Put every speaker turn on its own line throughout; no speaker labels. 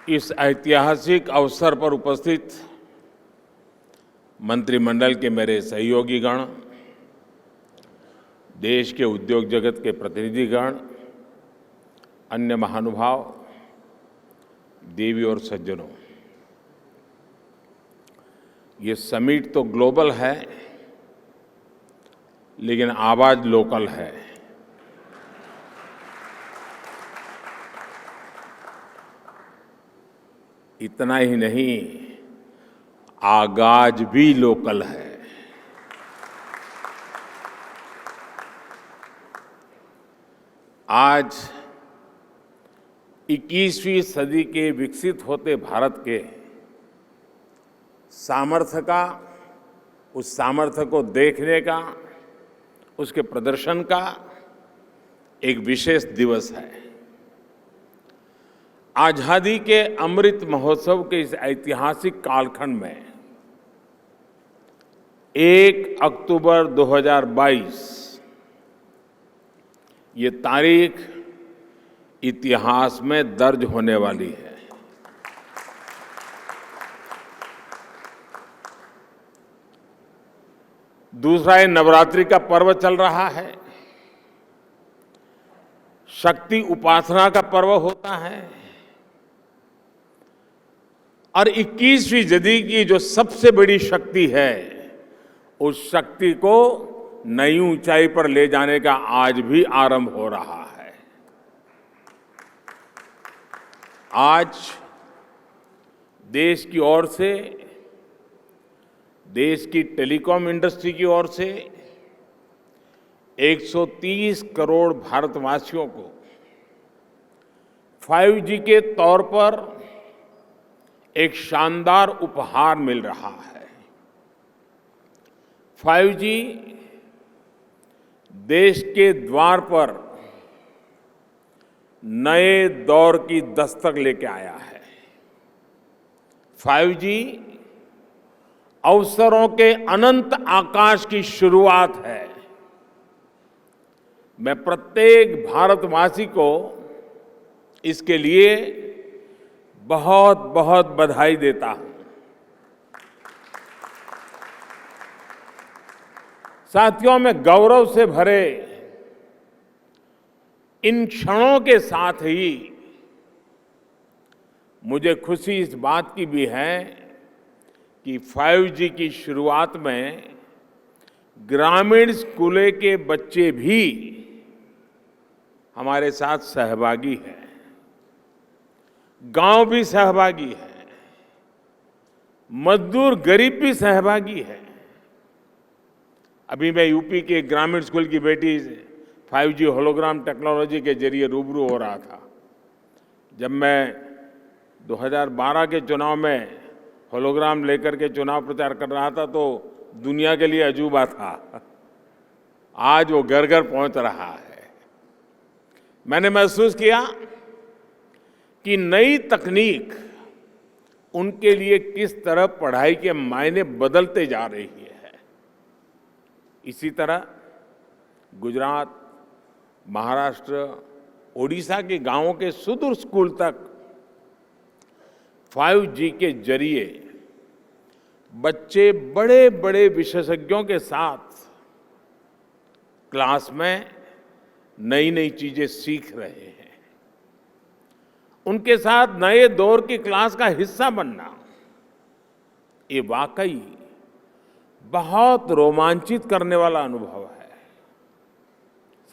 इस ऐतिहासिक अवसर पर उपस्थित मंत्रिमंडल के मेरे सहयोगीगण, देश के उद्योग जगत के प्रतिनिधिगण, अन्य महानुभाव, देवी और सज्जनों, ये समिट तो ग्लोबल है, लेकिन आवाज लोकल है। इतना ही नहीं, आगाज भी लोकल है। आज 21वीं सदी के विकसित होते भारत के सामर्थ्य का, उस सामर्थ्य को देखने का, उसके प्रदर्शन का एक विशेष दिवस है। आजादी के अमृत महोत्सव के इस ऐतिहासिक कालखंड में 1 अक्टूबर 2022 ये तारीख इतिहास में दर्ज होने वाली है। दूसरा, ये नवरात्रि का पर्व चल रहा है, शक्ति उपासना का पर्व होता है और 21वीं सदी की जो सबसे बड़ी शक्ति है, उस शक्ति को नई ऊंचाई पर ले जाने का आज भी आरंभ हो रहा है। आज देश की ओर से, देश की टेलीकॉम इंडस्ट्री की ओर से 130 करोड़ भारतवासियों को 5G के तौर पर एक शानदार उपहार मिल रहा है। 5G देश के द्वार पर नए दौर की दस्तक लेके आया है। 5G अवसरों के अनंत आकाश की शुरुआत है। मैं प्रत्येक भारतवासी को इसके लिए बहुत बहुत बधाई देता हूं। साथियों, मैं गौरव से भरे इन क्षणों के साथ ही मुझे खुशी इस बात की भी है कि 5G की शुरुआत में ग्रामीण स्कूलों के बच्चे भी हमारे साथ सहभागी हैं, गांव भी सहभागी है, मजदूर गरीब भी सहभागी है। अभी मैं यूपी के ग्रामीण स्कूल की बेटी 5G होलोग्राम टेक्नोलॉजी के जरिए रूबरू हो रहा था। जब मैं 2012 के चुनाव में होलोग्राम लेकर के चुनाव प्रचार कर रहा था तो दुनिया के लिए अजूबा था। आज वो घर घर पहुंच रहा है। मैंने महसूस किया कि नई तकनीक उनके लिए किस तरह पढ़ाई के मायने बदलते जा रही है। इसी तरह गुजरात, महाराष्ट्र, ओडिशा के गांवों के सुदूर स्कूल तक 5G के जरिए बच्चे बड़े बड़े विशेषज्ञों के साथ क्लास में नई नई चीजें सीख रहे हैं। उनके साथ नए दौर की क्लास का हिस्सा बनना, ये वाकई बहुत रोमांचित करने वाला अनुभव है।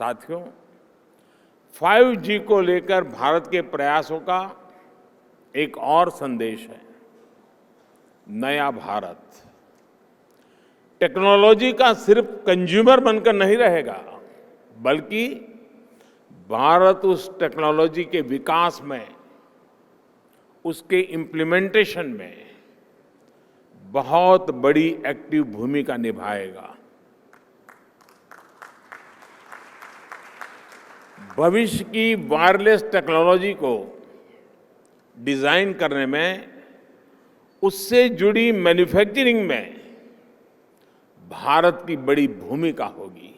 साथियों, 5G को लेकर भारत के प्रयासों का एक और संदेश है, नया भारत। टेक्नोलॉजी का सिर्फ कंज्यूमर बनकर नहीं रहेगा, बल्कि भारत उस टेक्नोलॉजी के विकास में, उसके इम्प्लीमेंटेशन में बहुत बड़ी एक्टिव भूमिका निभाएगा। भविष्य की वायरलेस टेक्नोलॉजी को डिजाइन करने में, उससे जुड़ी मैन्युफैक्चरिंग में भारत की बड़ी भूमिका होगी।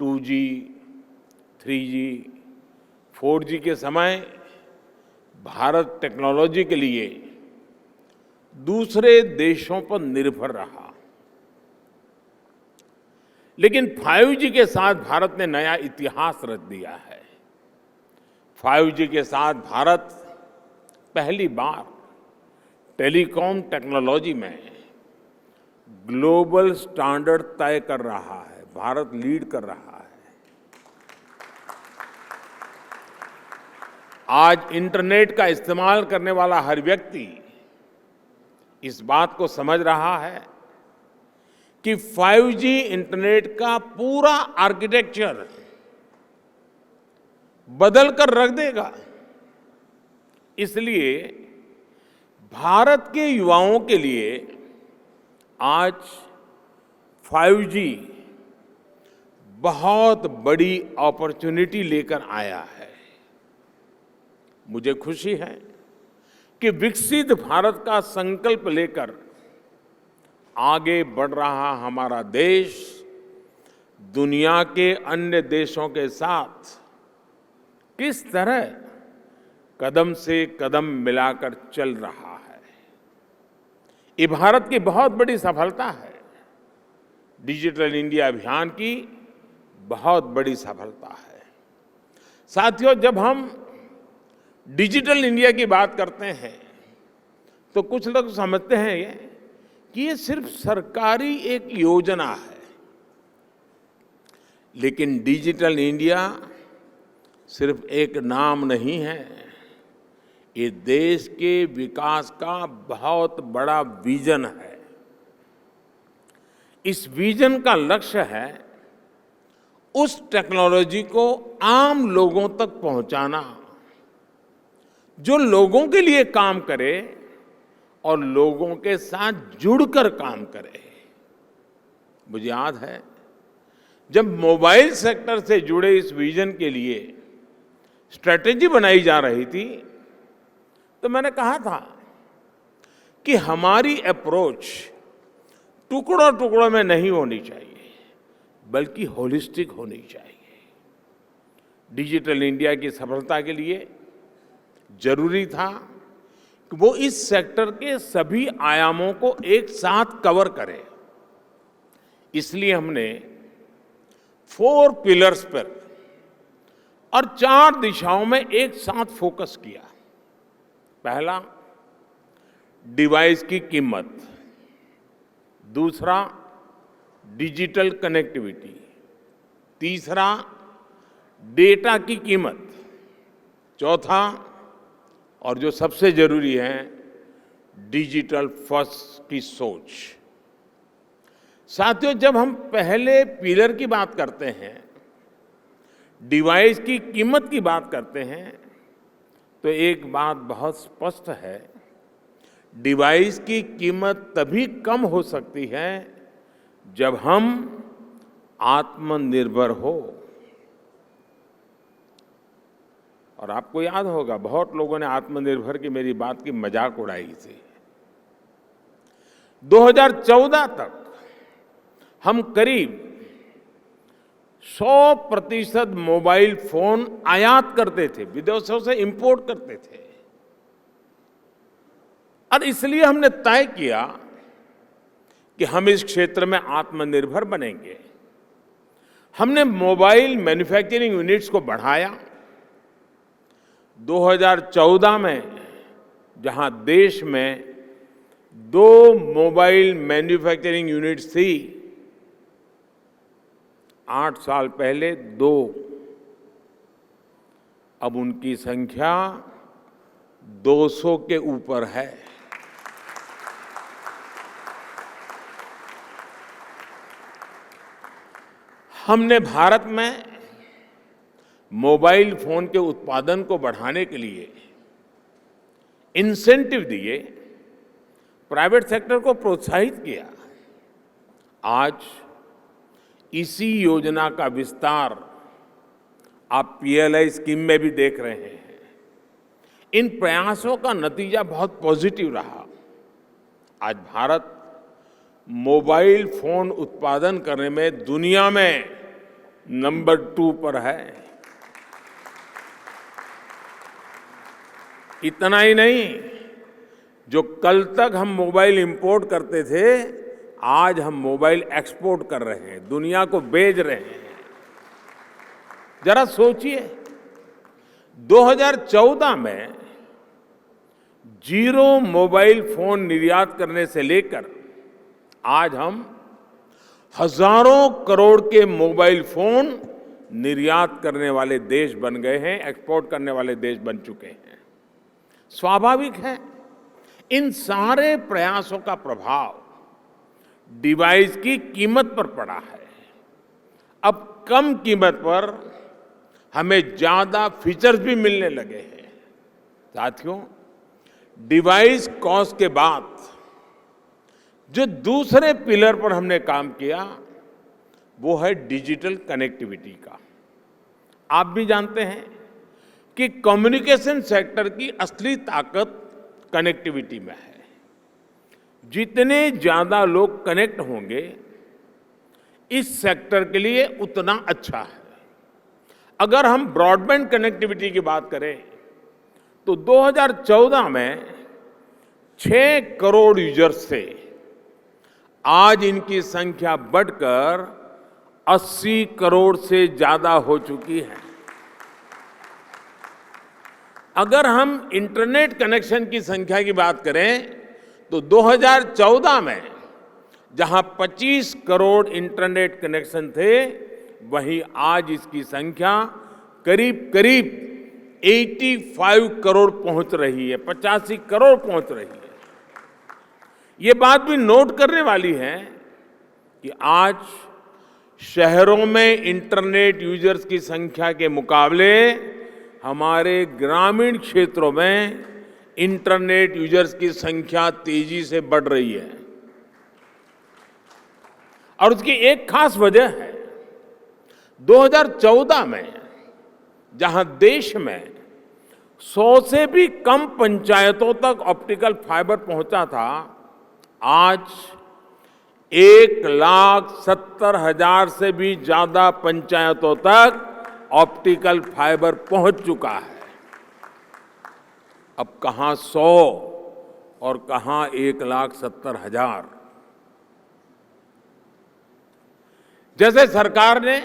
2G, 3G, 4G के समय भारत टेक्नोलॉजी के लिए दूसरे देशों पर निर्भर रहा। लेकिन 5G के साथ भारत ने नया इतिहास रच दिया है। 5G के साथ भारत पहली बार टेलीकॉम टेक्नोलॉजी में ग्लोबल स्टैंडर्ड तय कर रहा है। भारत लीड कर रहा है। आज इंटरनेट का इस्तेमाल करने वाला हर व्यक्ति इस बात को समझ रहा है कि 5G इंटरनेट का पूरा आर्किटेक्चर बदल कर रख देगा। इसलिए भारत के युवाओं के लिए आज 5G बहुत बड़ी अपॉर्चुनिटी लेकर आया है। मुझे खुशी है कि विकसित भारत का संकल्प लेकर आगे बढ़ रहा हमारा देश दुनिया के अन्य देशों के साथ किस तरह कदम से कदम मिलाकर चल रहा है। ये भारत की बहुत बड़ी सफलता है। डिजिटल इंडिया अभियान की बहुत बड़ी सफलता है। साथियों, जब हम डिजिटल इंडिया की बात करते हैं तो कुछ लोग समझते हैं कि ये सिर्फ सरकारी एक योजना है। लेकिन डिजिटल इंडिया सिर्फ एक नाम नहीं है, ये देश के विकास का बहुत बड़ा विजन है। इस विजन का लक्ष्य है उस टेक्नोलॉजी को आम लोगों तक पहुंचाना जो लोगों के लिए काम करे और लोगों के साथ जुड़कर काम करे। मुझे याद है जब मोबाइल सेक्टर से जुड़े इस विजन के लिए स्ट्रेटेजी बनाई जा रही थी तो मैंने कहा था कि हमारी अप्रोच टुकड़ों टुकड़ों में नहीं होनी चाहिए बल्कि होलिस्टिक होनी चाहिए। डिजिटल इंडिया की सफलता के लिए जरूरी था कि वो इस सेक्टर के सभी आयामों को एक साथ कवर करे। इसलिए हमने 4 पिलर्स पर और 4 दिशाओं में एक साथ फोकस किया। पहला, डिवाइस की कीमत। दूसरा, डिजिटल कनेक्टिविटी। तीसरा, डेटा की कीमत। चौथा, और जो सबसे जरूरी है, डिजिटल फर्स्ट की सोच। साथियों, जब हम पहले पिलर की बात करते हैं, डिवाइस की कीमत की बात करते हैं, तो एक बात बहुत स्पष्ट है, डिवाइस की कीमत तभी कम हो सकती है जब हम आत्मनिर्भर हो। और आपको याद होगा बहुत लोगों ने आत्मनिर्भर की मेरी बात की मजाक उड़ाई थी। 2014 तक हम करीब 100% मोबाइल फोन आयात करते थे, विदेशों से इंपोर्ट करते थे। और इसलिए हमने तय किया कि हम इस क्षेत्र में आत्मनिर्भर बनेंगे। हमने मोबाइल मैन्युफैक्चरिंग यूनिट्स को बढ़ाया। 2014 में जहां देश में 2 मोबाइल मैन्युफैक्चरिंग यूनिट्स थी, 8 साल पहले 2, अब उनकी संख्या 200 के ऊपर है। हमने भारत में मोबाइल फोन के उत्पादन को बढ़ाने के लिए इंसेंटिव दिए, प्राइवेट सेक्टर को प्रोत्साहित किया। आज इसी योजना का विस्तार आप PLI स्कीम में भी देख रहे हैं। इन प्रयासों का नतीजा बहुत पॉजिटिव रहा। आज भारत मोबाइल फोन उत्पादन करने में दुनिया में नंबर 2 पर है। इतना ही नहीं, जो कल तक हम मोबाइल इंपोर्ट करते थे, आज हम मोबाइल एक्सपोर्ट कर रहे हैं, दुनिया को भेज रहे हैं। जरा सोचिए, 2014 में जीरो मोबाइल फोन निर्यात करने से लेकर आज हम हजारों करोड़ के मोबाइल फोन निर्यात करने वाले देश बन गए हैं, एक्सपोर्ट करने वाले देश बन चुके हैं। स्वाभाविक है, इन सारे प्रयासों का प्रभाव डिवाइस की कीमत पर पड़ा है। अब कम कीमत पर हमें ज्यादा फीचर्स भी मिलने लगे हैं। साथियों, डिवाइस कॉस्ट के बाद जो दूसरे पिलर पर हमने काम किया, वो है डिजिटल कनेक्टिविटी का। आप भी जानते हैं कि कम्युनिकेशन सेक्टर की असली ताकत कनेक्टिविटी में है। जितने ज्यादा लोग कनेक्ट होंगे, इस सेक्टर के लिए उतना अच्छा है। अगर हम ब्रॉडबैंड कनेक्टिविटी की बात करें तो 2014 में 6 करोड़ यूजर्स थे, आज इनकी संख्या बढ़कर 80 करोड़ से ज्यादा हो चुकी है। अगर हम इंटरनेट कनेक्शन की संख्या की बात करें तो 2014 में जहां 25 करोड़ इंटरनेट कनेक्शन थे, वहीं आज इसकी संख्या करीब करीब 85 करोड़ पहुंच रही है, 85 करोड़ पहुंच रही है। ये बात भी नोट करने वाली है कि आज शहरों में इंटरनेट यूजर्स की संख्या के मुकाबले हमारे ग्रामीण क्षेत्रों में इंटरनेट यूजर्स की संख्या तेजी से बढ़ रही है। और उसकी एक खास वजह है, 2014 में जहां देश में 100 से भी कम पंचायतों तक ऑप्टिकल फाइबर पहुंचा था, आज 1,70,000 से भी ज्यादा पंचायतों तक ऑप्टिकल फाइबर पहुंच चुका है। अब कहां 100 और कहां 1,70,000। जैसे सरकार ने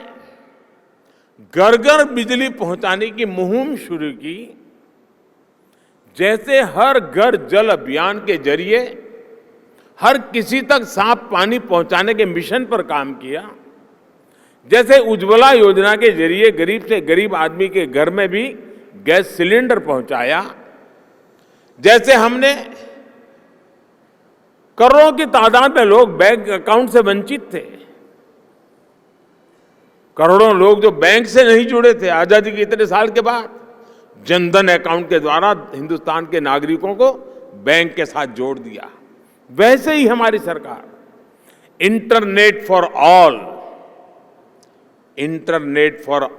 घर घर बिजली पहुंचाने की मुहिम शुरू की, जैसे हर घर जल अभियान के जरिए हर किसी तक साफ पानी पहुंचाने के मिशन पर काम किया, जैसे उज्ज्वला योजना के जरिए गरीब से गरीब आदमी के घर में भी गैस सिलेंडर पहुंचाया, जैसे हमने करोड़ों की तादाद में लोग बैंक अकाउंट से वंचित थे, करोड़ों लोग जो बैंक से नहीं जुड़े थे, आजादी के इतने साल के बाद जनधन अकाउंट के द्वारा हिंदुस्तान के नागरिकों को बैंक के साथ जोड़ दिया। वैसे ही हमारी सरकार इंटरनेट फॉर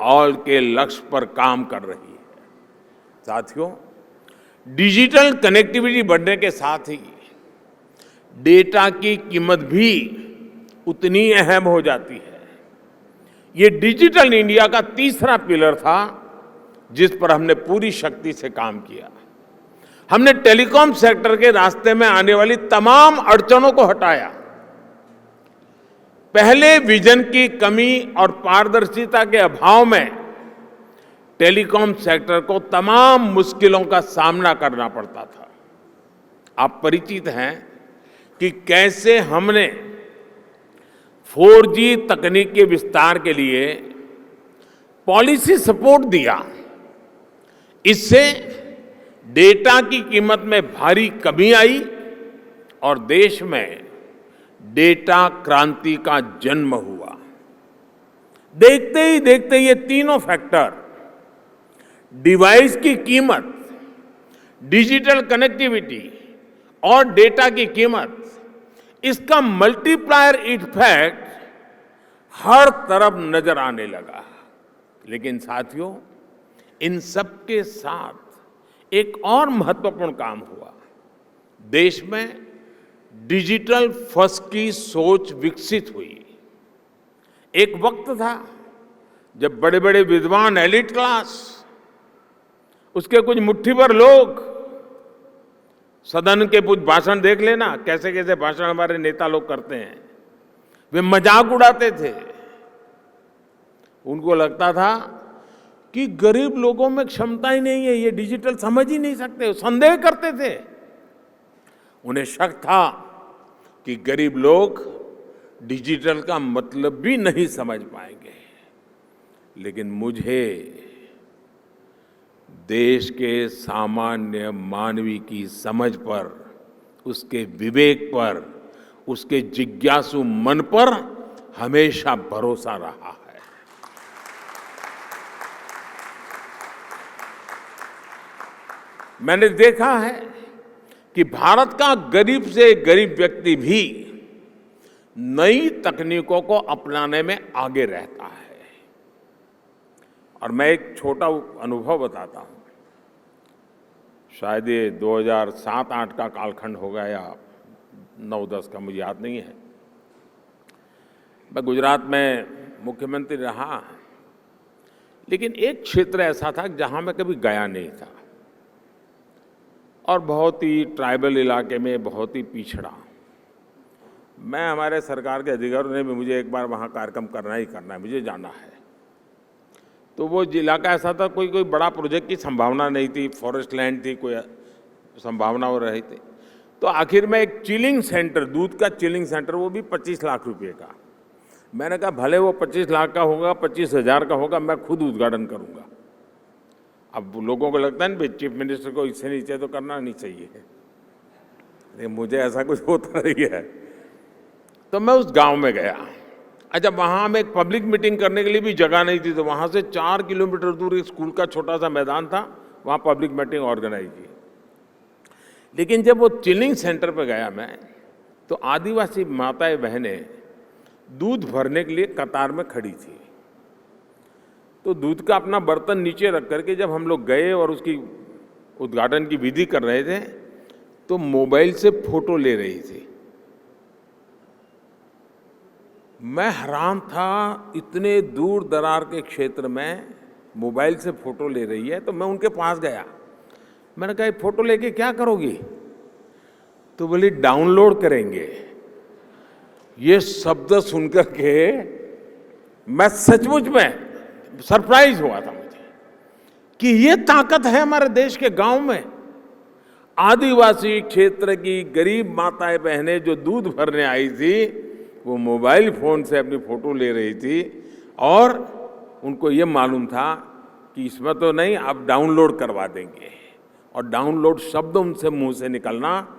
ऑल के लक्ष्य पर काम कर रही है। साथियों, डिजिटल कनेक्टिविटी बढ़ने के साथ ही डेटा की कीमत भी उतनी अहम हो जाती है। ये डिजिटल इंडिया का तीसरा पिलर था जिस पर हमने पूरी शक्ति से काम किया। हमने टेलीकॉम सेक्टर के रास्ते में आने वाली तमाम अड़चनों को हटाया। पहले विजन की कमी और पारदर्शिता के अभाव में टेलीकॉम सेक्टर को तमाम मुश्किलों का सामना करना पड़ता था। आप परिचित हैं कि कैसे हमने 4G तकनीक के विस्तार के लिए पॉलिसी सपोर्ट दिया। इससे डेटा की कीमत में भारी कमी आई और देश में डेटा क्रांति का जन्म हुआ। देखते ही देखते ये तीनों फैक्टर, डिवाइस की कीमत, डिजिटल कनेक्टिविटी और डेटा की कीमत, इसका मल्टीप्लायर इफेक्ट हर तरफ नजर आने लगा। लेकिन साथियों, इन सब के साथ एक और महत्वपूर्ण काम हुआ। देश में डिजिटल फर्स्ट की सोच विकसित हुई। एक वक्त था जब बड़े बड़े विद्वान एलिट क्लास, उसके कुछ मुट्ठी भर लोग सदन के कुछ भाषण देख लेना, कैसे कैसे भाषण हमारे नेता लोग करते हैं। वे मजाक उड़ाते थे। उनको लगता था कि गरीब लोगों में क्षमता ही नहीं है, ये डिजिटल समझ ही नहीं सकते, संदेह करते थे। उन्हें शक था कि गरीब लोग डिजिटल का मतलब भी नहीं समझ पाएंगे। लेकिन मुझे देश के सामान्य मानवी की समझ पर, उसके विवेक पर, उसके जिज्ञासु मन पर हमेशा भरोसा रहा है। मैंने देखा है कि भारत का गरीब से गरीब व्यक्ति भी नई तकनीकों को अपनाने में आगे रहता है। और मैं एक छोटा अनुभव बताता हूं। शायद ये 2007-8 का कालखंड होगा या 9-10 का, मुझे याद नहीं है। मैं गुजरात में मुख्यमंत्री रहा, लेकिन एक क्षेत्र ऐसा था जहां मैं कभी गया नहीं था और बहुत ही ट्राइबल इलाके में, बहुत ही पिछड़ा। मैं, हमारे सरकार के अधिकारियों ने भी मुझे एक बार वहाँ कार्यक्रम करना ही करना है, मुझे जाना है। तो वो इलाका ऐसा था, कोई बड़ा प्रोजेक्ट की संभावना नहीं थी, फॉरेस्ट लैंड थी, कोई संभावना हो रही थी। तो आखिर में एक चिलिंग सेंटर, दूध का चिलिंग सेंटर, वो भी 25 लाख रुपए का। मैंने कहा भले वो 25 लाख का होगा, 25,000 का होगा, मैं खुद उद्घाटन करूँगा। अब लोगों को लगता है ना भाई, चीफ मिनिस्टर को इससे नीचे तो करना नहीं चाहिए, लेकिन मुझे ऐसा कुछ होता नहीं है। तो मैं उस गांव में गया। अच्छा, वहाँ में एक पब्लिक मीटिंग करने के लिए भी जगह नहीं थी, तो वहाँ से 4 किलोमीटर दूर एक स्कूल का छोटा सा मैदान था, वहाँ पब्लिक मीटिंग ऑर्गेनाइज की। लेकिन जब वो चिलिंग सेंटर पे गया मैं, तो आदिवासी माताएं बहनें दूध भरने के लिए कतार में खड़ी थी। तो दूध का अपना बर्तन नीचे रख करके जब हम लोग गए और उसकी उद्घाटन की विधि कर रहे थे, तो मोबाइल से फोटो ले रही थी। मैं हैरान था, इतने दूर दरार के क्षेत्र में मोबाइल से फोटो ले रही है। तो मैं उनके पास गया, मैंने कहा फोटो लेके क्या करोगी? तो बोली डाउनलोड करेंगे। ये शब्द सुनकर के मैं सचमुच में सरप्राइज हुआ था मुझे कि ये ताकत है हमारे देश के गांव में। आदिवासी क्षेत्र की गरीब माताएं बहनें जो दूध भरने आई थी, वो मोबाइल फोन से अपनी फोटो ले रही थी और उनको ये मालूम था कि इसमें तो नहीं, आप डाउनलोड करवा देंगे। और डाउनलोड शब्द उनसे मुंह से निकलना,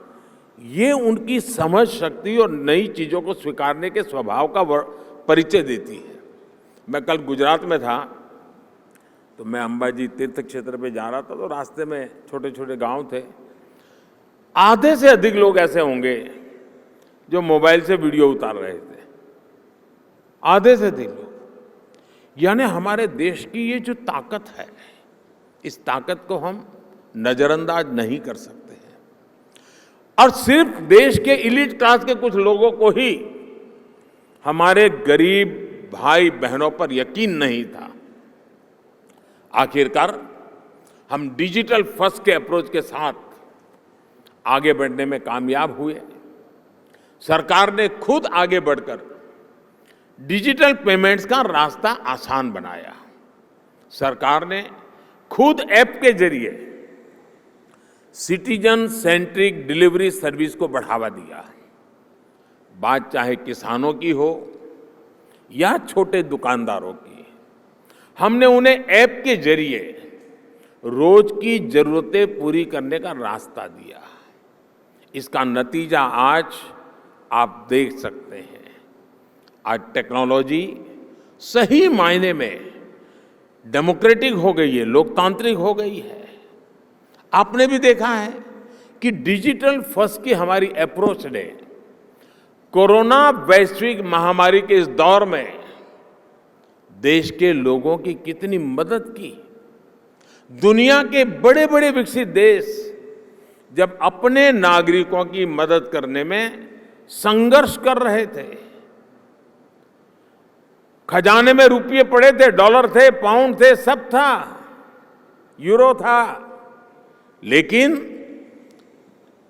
ये उनकी समझ शक्ति और नई चीज़ों को स्वीकारने के स्वभाव का परिचय देती है। मैं कल गुजरात में था, तो मैं अंबाजी तीर्थ क्षेत्र पे जा रहा था, तो रास्ते में छोटे छोटे गांव थे। आधे से अधिक लोग ऐसे होंगे जो मोबाइल से वीडियो उतार रहे थे, आधे से अधिक लोग। यानी हमारे देश की ये जो ताकत है, इस ताकत को हम नजरअंदाज नहीं कर सकते हैं। और सिर्फ देश के इलीट क्लास के कुछ लोगों को ही हमारे गरीब भाई बहनों पर यकीन नहीं था। आखिरकार हम डिजिटल फर्स्ट के अप्रोच के साथ आगे बढ़ने में कामयाब हुए। सरकार ने खुद आगे बढ़कर डिजिटल पेमेंट्स का रास्ता आसान बनाया। सरकार ने खुद ऐप के जरिए सिटीजन सेंट्रिक डिलीवरी सर्विस को बढ़ावा दिया। बात चाहे किसानों की हो या छोटे दुकानदारों की, हमने उन्हें ऐप के जरिए रोज की जरूरतें पूरी करने का रास्ता दिया। इसका नतीजा आज आप देख सकते हैं। आज टेक्नोलॉजी सही मायने में डेमोक्रेटिक हो गई है, लोकतांत्रिक हो गई है। आपने भी देखा है कि डिजिटल फर्स्ट की हमारी अप्रोच ने कोरोना वैश्विक महामारी के इस दौर में देश के लोगों की कितनी मदद की। दुनिया के बड़े बड़े विकसित देश जब अपने नागरिकों की मदद करने में संघर्ष कर रहे थे, खजाने में रुपये पड़े थे, डॉलर थे, पाउंड थे, सब था, यूरो था, लेकिन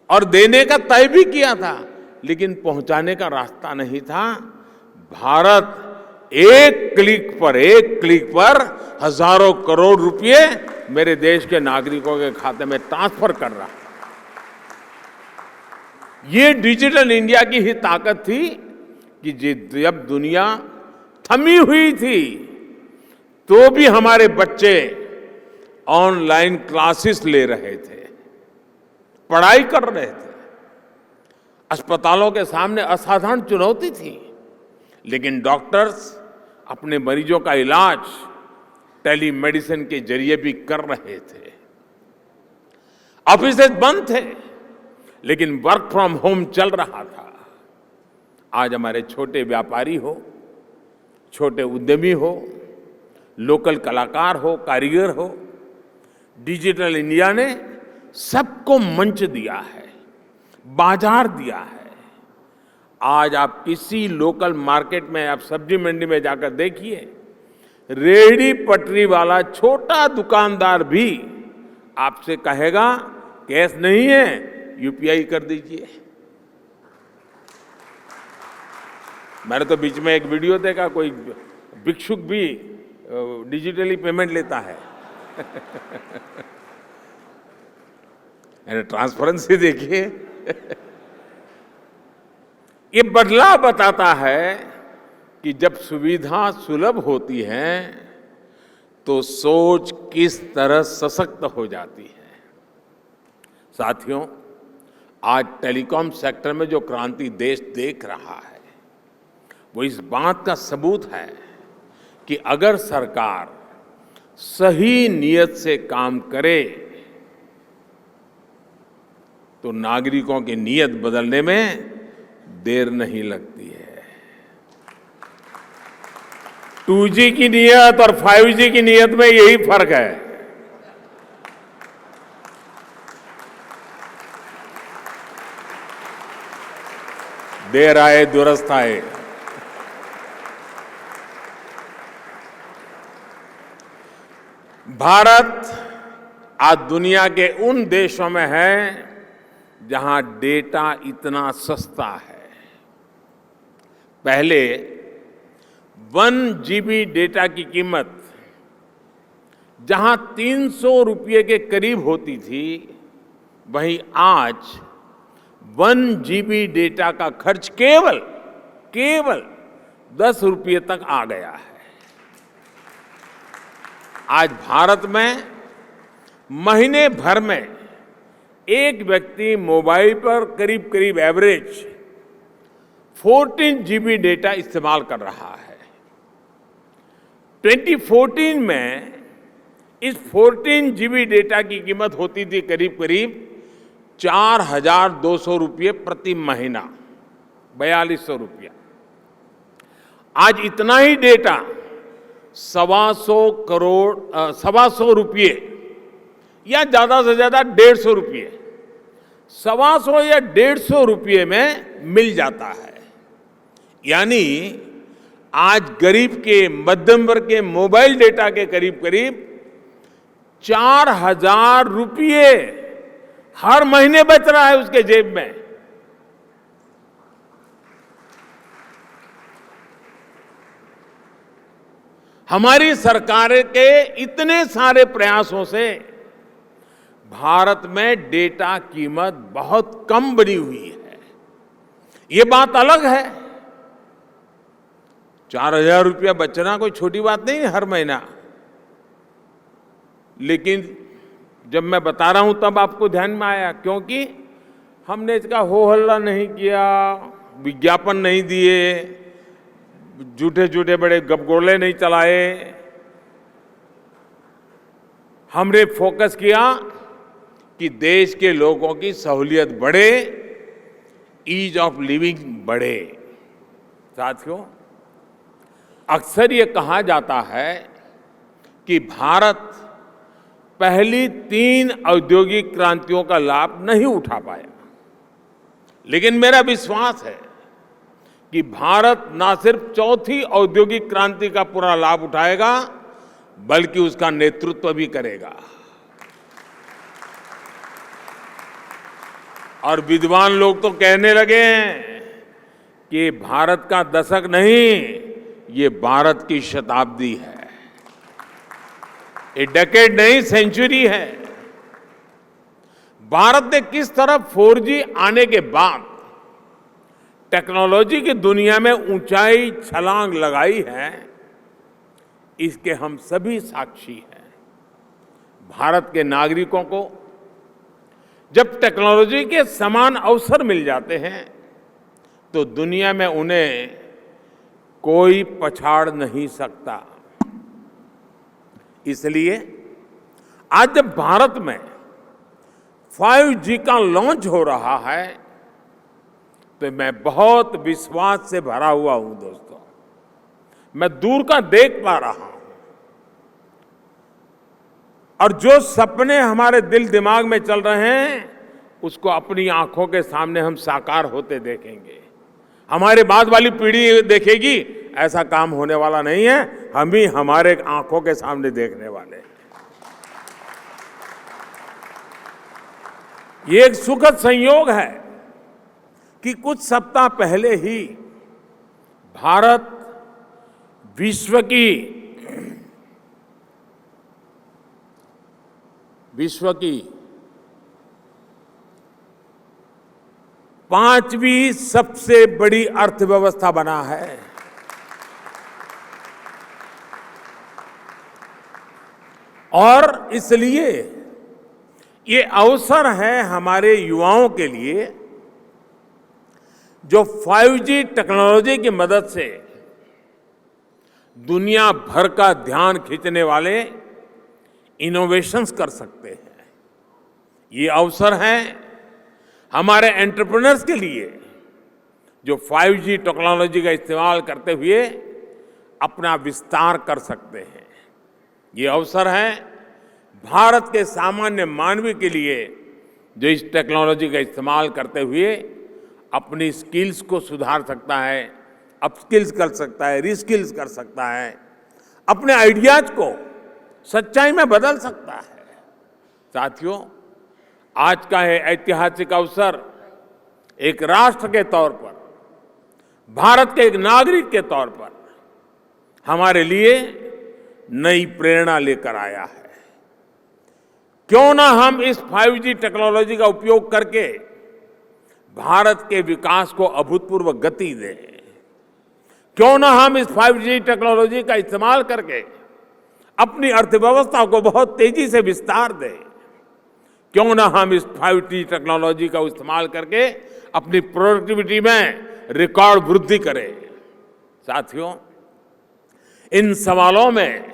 और देने का तय भी किया था, लेकिन पहुंचाने का रास्ता नहीं था। भारत एक क्लिक पर हजारों करोड़ रुपए मेरे देश के नागरिकों के खाते में ट्रांसफर कर रहा है। ये डिजिटल इंडिया की ही ताकत थी कि जब दुनिया थमी हुई थी तो भी हमारे बच्चे ऑनलाइन क्लासेस ले रहे थे, पढ़ाई कर रहे थे। अस्पतालों के सामने असाधारण चुनौती थी, लेकिन डॉक्टर्स अपने मरीजों का इलाज टेलीमेडिसिन के जरिए भी कर रहे थे। ऑफिसेज बंद थे, लेकिन वर्क फ्रॉम होम चल रहा था। आज हमारे छोटे व्यापारी हो, छोटे उद्यमी हो, लोकल कलाकार हो, कारीगर हो, डिजिटल इंडिया ने सबको मंच दिया है, बाजार दिया है। आज आप किसी लोकल मार्केट में, आप सब्जी मंडी में जाकर देखिए, रेहड़ी पटरी वाला छोटा दुकानदार भी आपसे कहेगा कैश नहीं है, यूपीआई कर दीजिए। मैंने तो बीच में एक वीडियो देखा, कोई भिक्षुक भी डिजिटली पेमेंट लेता है। ट्रांसपेरेंसी देखिए। ये बदलाव बताता है कि जब सुविधा सुलभ होती है तो सोच किस तरह सशक्त हो जाती है। साथियों, आज टेलीकॉम सेक्टर में जो क्रांति देश देख रहा है वो इस बात का सबूत है कि अगर सरकार सही नियत से काम करे तो नागरिकों की नियत बदलने में देर नहीं लगती है। 2G की नियत और 5G की नियत में यही फर्क है। देर आए दुरुस्त आए। भारत आज दुनिया के उन देशों में है जहां डेटा इतना सस्ता है। पहले 1 GB डेटा की कीमत जहां 300 रुपये के करीब होती थी, वहीं आज 1 GB डेटा का खर्च केवल 10 रुपये तक आ गया है। आज भारत में महीने भर में एक व्यक्ति मोबाइल पर करीब एवरेज 14 GB डेटा इस्तेमाल कर रहा है। 2014 में इस 14 GB डेटा की कीमत होती थी करीब 4,200 रुपये प्रति महीना, 4,200 रुपया। आज इतना ही डेटा 125 रुपये या ज्यादा से ज्यादा 150 रुपये, 125 या 150 रुपये में मिल जाता है। यानी आज गरीब के, मध्यम वर्ग के मोबाइल डेटा के करीब 4,000 रुपये हर महीने बच रहा है उसके जेब में। हमारी सरकार के इतने सारे प्रयासों से भारत में डेटा कीमत बहुत कम बनी हुई है। ये बात अलग है, 4,000 रुपया बचना कोई छोटी बात नहीं है हर महीना। लेकिन जब मैं बता रहा हूं तब आपको ध्यान में आया, क्योंकि हमने इसका हो हल्ला नहीं किया, विज्ञापन नहीं दिए, झूठे बड़े गपगोले नहीं चलाए। हमने फोकस किया कि देश के लोगों की सहूलियत बढ़े, ईज ऑफ लिविंग बढ़े। साथियों, अक्सर ये कहा जाता है कि भारत पहली 3 औद्योगिक क्रांतियों का लाभ नहीं उठा पाया, लेकिन मेरा विश्वास है कि भारत न सिर्फ चौथी औद्योगिक क्रांति का पूरा लाभ उठाएगा, बल्कि उसका नेतृत्व भी करेगा। और विद्वान लोग तो कहने लगे हैं कि ये भारत का दशक नहीं, ये भारत की शताब्दी है। ये डेकेड नहीं, सेंचुरी है। भारत ने किस तरह 4G आने के बाद टेक्नोलॉजी की दुनिया में ऊंचाई छलांग लगाई है, इसके हम सभी साक्षी हैं। भारत के नागरिकों को जब टेक्नोलॉजी के समान अवसर मिल जाते हैं तो दुनिया में उन्हें कोई पछाड़ नहीं सकता। इसलिए आज जब भारत में 5G का लॉन्च हो रहा है तो मैं बहुत विश्वास से भरा हुआ हूं दोस्तों। मैं दूर का देख पा रहा हूं और जो सपने हमारे दिल दिमाग में चल रहे हैं उसको अपनी आंखों के सामने हम साकार होते देखेंगे। हमारे बाद वाली पीढ़ी देखेगी, ऐसा काम होने वाला नहीं है, हम ही हमारे आंखों के सामने देखने वाले हैं। ये एक सुखद संयोग है कि कुछ सप्ताह पहले ही भारत विश्व की 5वीं सबसे बड़ी अर्थव्यवस्था बना है। और इसलिए ये अवसर है हमारे युवाओं के लिए जो 5G टेक्नोलॉजी की मदद से दुनिया भर का ध्यान खींचने वाले इनोवेशंस कर सकते हैं। ये अवसर है हमारे एंटरप्रेन्योर्स के लिए जो 5G टेक्नोलॉजी का इस्तेमाल करते हुए अपना विस्तार कर सकते हैं। ये अवसर है भारत के सामान्य मानवी के लिए जो इस टेक्नोलॉजी का इस्तेमाल करते हुए अपनी स्किल्स को सुधार सकता है, अपस्किल्स कर सकता है, रीस्किल्स कर सकता है, अपने आइडियाज को सच्चाई में बदल सकता है। साथियों, आज का ये ऐतिहासिक अवसर एक राष्ट्र के तौर पर, भारत के एक नागरिक के तौर पर हमारे लिए नई प्रेरणा लेकर आया है। क्यों ना हम इस 5G टेक्नोलॉजी का उपयोग करके भारत के विकास को अभूतपूर्व गति दें। क्यों ना हम इस 5G टेक्नोलॉजी का इस्तेमाल करके अपनी अर्थव्यवस्था को बहुत तेजी से विस्तार दें। क्यों ना हम इस 5G टेक्नोलॉजी का इस्तेमाल करके अपनी प्रोडक्टिविटी में रिकॉर्ड वृद्धि करें। साथियों, इन सवालों में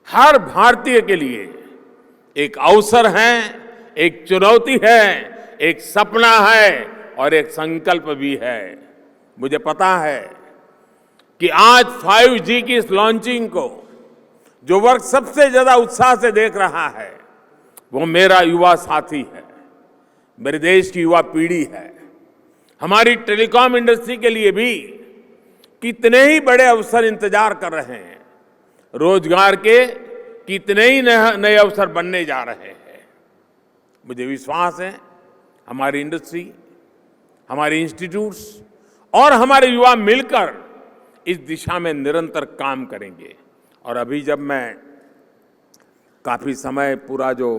हर भारतीय के लिए एक अवसर है, एक चुनौती है, एक सपना है और एक संकल्प भी है। मुझे पता है कि आज 5G की इस लॉन्चिंग को जो वर्ग सबसे ज्यादा उत्साह से देख रहा है वो मेरा युवा साथी है, मेरे देश की युवा पीढ़ी है। हमारी टेलीकॉम इंडस्ट्री के लिए भी कितने ही बड़े अवसर इंतजार कर रहे हैं। रोजगार के कितने ही नए अवसर बनने जा रहे हैं। मुझे विश्वास है हमारी इंडस्ट्री, हमारे इंस्टीट्यूट्स और हमारे युवा मिलकर इस दिशा में निरंतर काम करेंगे। और अभी जब मैं काफ़ी समय पूरा जो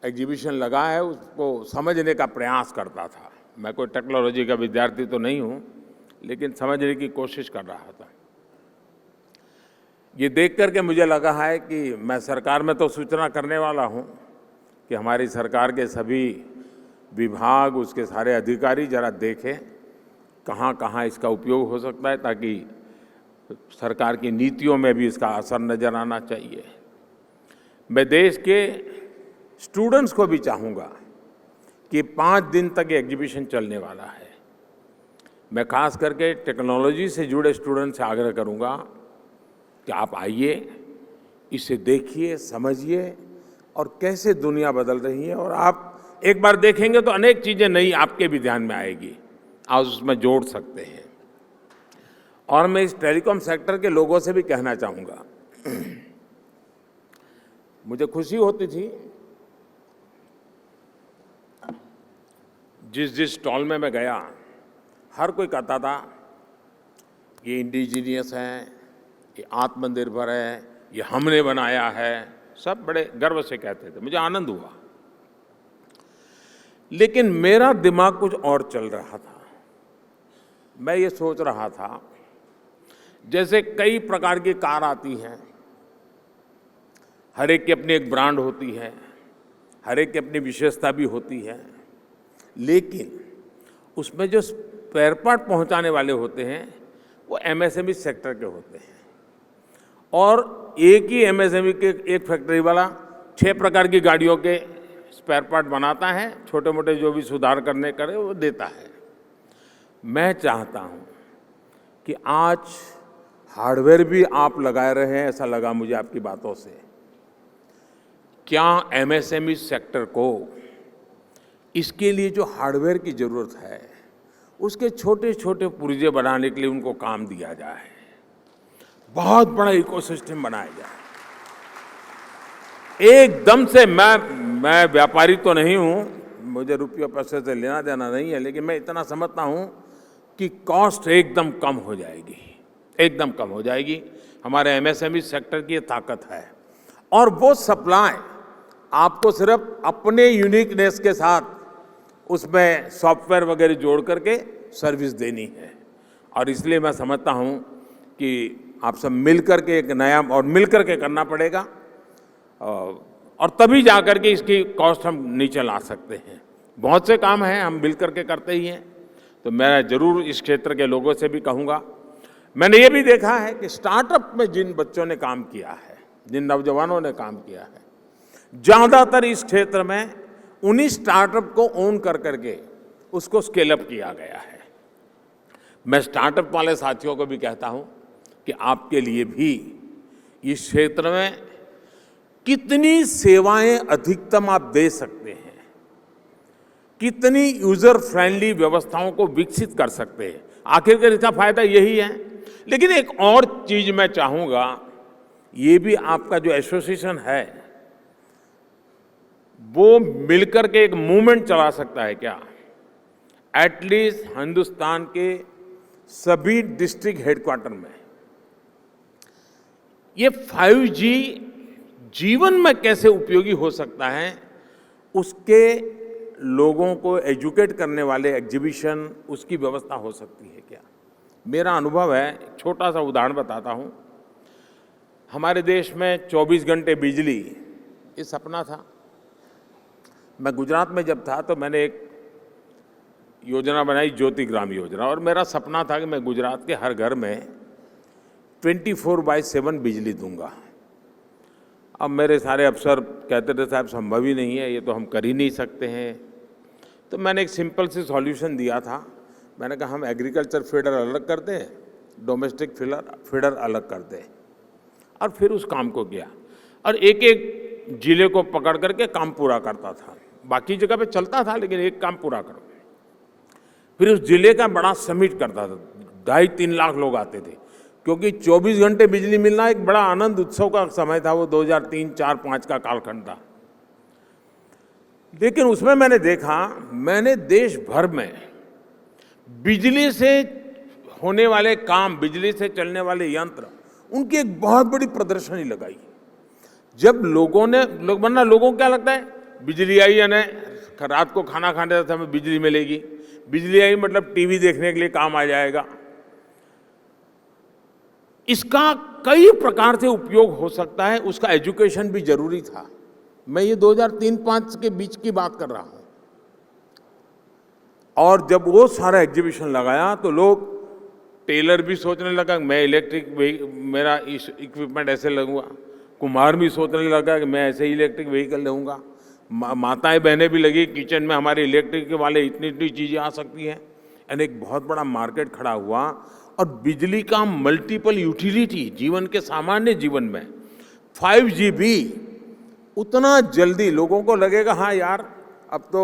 एग्जीबिशन लगा है उसको समझने का प्रयास करता था। मैं कोई टेक्नोलॉजी का विद्यार्थी तो नहीं हूँ, लेकिन समझने की कोशिश कर रहा था। ये देख करके मुझे लगा है कि मैं सरकार में तो सूचना करने वाला हूँ कि हमारी सरकार के सभी विभाग, उसके सारे अधिकारी जरा देखें कहाँ कहाँ इसका उपयोग हो सकता है, ताकि सरकार की नीतियों में भी इसका असर नजर आना चाहिए। मैं देश के स्टूडेंट्स को भी चाहूँगा कि 5 दिन तक ये एग्जीबिशन चलने वाला है। मैं खास करके टेक्नोलॉजी से जुड़े स्टूडेंट से आग्रह करूँगा कि आप आइए, इसे देखिए, समझिए और कैसे दुनिया बदल रही है। और आप एक बार देखेंगे तो अनेक चीज़ें नई आपके भी ध्यान में आएगी, आप उसमें जोड़ सकते हैं। और मैं इस टेलीकॉम सेक्टर के लोगों से भी कहना चाहूँगा, मुझे खुशी होती थी जिस जिस स्टॉल में मैं गया, हर कोई कहता था ये इंडिजीनियस है, ये आत्मनिर्भर है, ये हमने बनाया है। सब बड़े गर्व से कहते थे, मुझे आनंद हुआ। लेकिन मेरा दिमाग कुछ और चल रहा था। मैं ये सोच रहा था, जैसे कई प्रकार की कार आती हैं, हर एक की अपनी एक ब्रांड होती है, हर एक की अपनी विशेषता भी होती है, लेकिन उसमें जो स्पेयर पार्ट पहुंचाने वाले होते हैं वो एमएसएमई सेक्टर के होते हैं। और एक ही एमएसएमई के एक फैक्ट्री वाला 6 प्रकार की गाड़ियों के स्पेयर पार्ट बनाता है, छोटे मोटे जो भी सुधार करने करे वो देता है। मैं चाहता हूं कि आज हार्डवेयर भी आप लगाए रहे हैं, ऐसा लगा मुझे आपकी बातों से। क्या एमएसएमई सेक्टर को इसके लिए जो हार्डवेयर की जरूरत है, उसके छोटे छोटे पुर्जे बनाने के लिए उनको काम दिया जाए, बहुत बड़ा इकोसिस्टम बनाया जाए। एकदम से मैं व्यापारी तो नहीं हूं, मुझे रुपये पैसे से लेना देना नहीं है, लेकिन मैं इतना समझता हूं कि कॉस्ट एकदम कम हो जाएगी, एकदम कम हो जाएगी। हमारे एमएसएमई सेक्टर की ये ताकत है। और वो सप्लाई आपको सिर्फ अपने यूनिकनेस के साथ उसमें सॉफ्टवेयर वगैरह जोड़ करके सर्विस देनी है। और इसलिए मैं समझता हूं कि आप सब मिल करके एक नया और मिल करके करना पड़ेगा, और तभी जा करके इसकी कॉस्ट हम नीचे ला सकते हैं। बहुत से काम हैं हम मिल करके करते ही हैं। तो मैं ज़रूर इस क्षेत्र के लोगों से भी कहूँगा। मैंने ये भी देखा है कि स्टार्टअप में जिन बच्चों ने काम किया है, जिन नौजवानों ने काम किया है, ज़्यादातर इस क्षेत्र में उन्हीं स्टार्टअप को ओन कर करके उसको स्केल अप किया गया है। मैं स्टार्टअप वाले साथियों को भी कहता हूं कि आपके लिए भी इस क्षेत्र में कितनी सेवाएं अधिकतम आप दे सकते हैं, कितनी यूजर फ्रेंडली व्यवस्थाओं को विकसित कर सकते हैं, आखिरकार इसका फायदा यही है। लेकिन एक और चीज मैं चाहूंगा, ये भी आपका जो एसोसिएशन है वो मिलकर के एक मूवमेंट चला सकता है क्या? एटलीस्ट हिंदुस्तान के सभी डिस्ट्रिक्ट हेडक्वार्टर में ये 5G जीवन में कैसे उपयोगी हो सकता है, उसके लोगों को एजुकेट करने वाले एग्जीबिशन, उसकी व्यवस्था हो सकती है क्या? मेरा अनुभव है, छोटा सा उदाहरण बताता हूं। हमारे देश में 24 घंटे बिजली, ये सपना था। मैं गुजरात में जब था तो मैंने एक योजना बनाई, ज्योति ग्राम योजना, और मेरा सपना था कि मैं गुजरात के हर घर में 24/7 बिजली दूंगा। अब मेरे सारे अफसर कहते थे साहब संभव ही नहीं है, ये तो हम कर ही नहीं सकते हैं। तो मैंने एक सिंपल सी सॉल्यूशन दिया था। मैंने कहा हम एग्रीकल्चर फीडर अलग कर दें, डोमेस्टिक फीडर अलग कर दें, और फिर उस काम को किया। और एक एक जिले को पकड़ करके काम पूरा करता था। बाकी जगह पे चलता था, लेकिन एक काम पूरा करो। फिर उस जिले का बड़ा समिट करता था, 2.5-3 लाख लोग आते थे, क्योंकि 24 घंटे बिजली मिलना एक बड़ा आनंद उत्सव का समय था। वो 2003, 4, 5 का कालखंड था। लेकिन उसमें मैंने देखा, मैंने देश भर में बिजली से होने वाले काम, बिजली से चलने वाले यंत्र, उनकी एक बहुत बड़ी प्रदर्शनी लगाई। जब लोगों को क्या लगता है, बिजली आई यानी रात को खाना खाने समय बिजली मिलेगी, बिजली आई मतलब टीवी देखने के लिए काम आ जाएगा। इसका कई प्रकार से उपयोग हो सकता है, उसका एजुकेशन भी जरूरी था। मैं ये 2003-5 के बीच की बात कर रहा हूं। और जब वो सारा एग्जीबिशन लगाया तो लोग, टेलर भी सोचने लगा मैं मेरा इक्विपमेंट ऐसे लगूंगा, कुम्हार भी सोचने लगा कि मैं ऐसे इलेक्ट्रिक व्हीकल लूंगा, माताएं बहनें भी लगी किचन में हमारे इलेक्ट्रिक वाले इतनी चीज़ें आ सकती हैं। यानी एक बहुत बड़ा मार्केट खड़ा हुआ। और बिजली का मल्टीपल यूटिलिटी जीवन के सामान्य जीवन में 5G भी उतना जल्दी, लोगों को लगेगा हाँ यार अब तो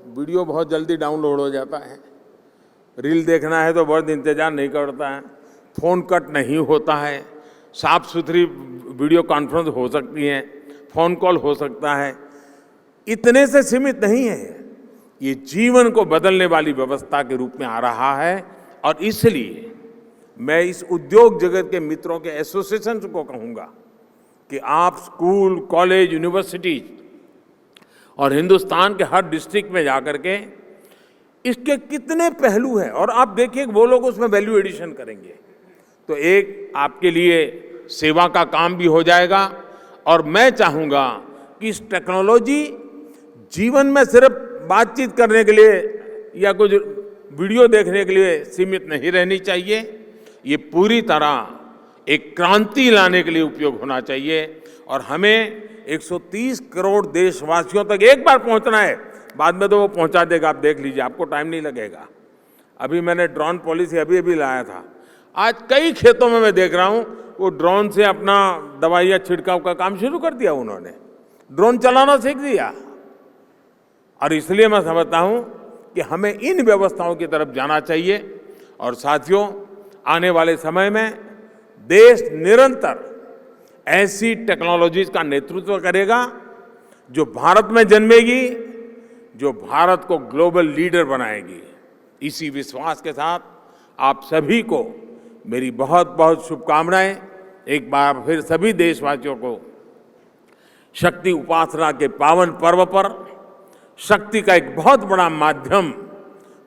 वीडियो बहुत जल्दी डाउनलोड हो जाता है, रील देखना है तो बहुत इंतजार नहीं करता है, फ़ोन कट नहीं होता है, साफ सुथरी वीडियो कॉन्फ्रेंस हो सकती है, फ़ोन कॉल हो सकता है। इतने से सीमित नहीं है, ये जीवन को बदलने वाली व्यवस्था के रूप में आ रहा है। और इसलिए मैं इस उद्योग जगत के मित्रों के एसोसिएशन को कहूँगा कि आप स्कूल, कॉलेज, यूनिवर्सिटीज और हिंदुस्तान के हर डिस्ट्रिक्ट में जाकर के इसके कितने पहलू हैं, और आप देखिए वो लोग उसमें वैल्यू एडिशन करेंगे तो एक आपके लिए सेवा का काम भी हो जाएगा। और मैं चाहूँगा कि इस टेक्नोलॉजी जीवन में सिर्फ बातचीत करने के लिए या कुछ वीडियो देखने के लिए सीमित नहीं रहनी चाहिए, ये पूरी तरह एक क्रांति लाने के लिए उपयोग होना चाहिए। और हमें 130 करोड़ देशवासियों तक एक बार पहुंचना है, बाद में तो वो पहुंचा देगा, आप देख लीजिए, आपको टाइम नहीं लगेगा। अभी मैंने ड्रोन पॉलिसी अभी लाया था, आज कई खेतों में मैं देख रहा हूं वो ड्रोन से अपना दवाइयाँ छिड़काव का काम शुरू कर दिया, उन्होंने ड्रोन चलाना सीख दिया। और इसलिए मैं समझता हूं कि हमें इन व्यवस्थाओं की तरफ जाना चाहिए। और साथियों, आने वाले समय में देश निरंतर ऐसी टेक्नोलॉजीज का नेतृत्व करेगा जो भारत में जन्मेगी, जो भारत को ग्लोबल लीडर बनाएगी। इसी विश्वास के साथ आप सभी को मेरी बहुत बहुत शुभकामनाएं। एक बार फिर सभी देशवासियों को शक्ति उपासना के पावन पर्व पर शक्ति का एक बहुत बड़ा माध्यम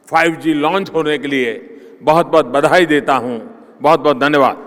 5G लॉन्च होने के लिए बहुत बहुत बधाई देता हूं। बहुत बहुत धन्यवाद।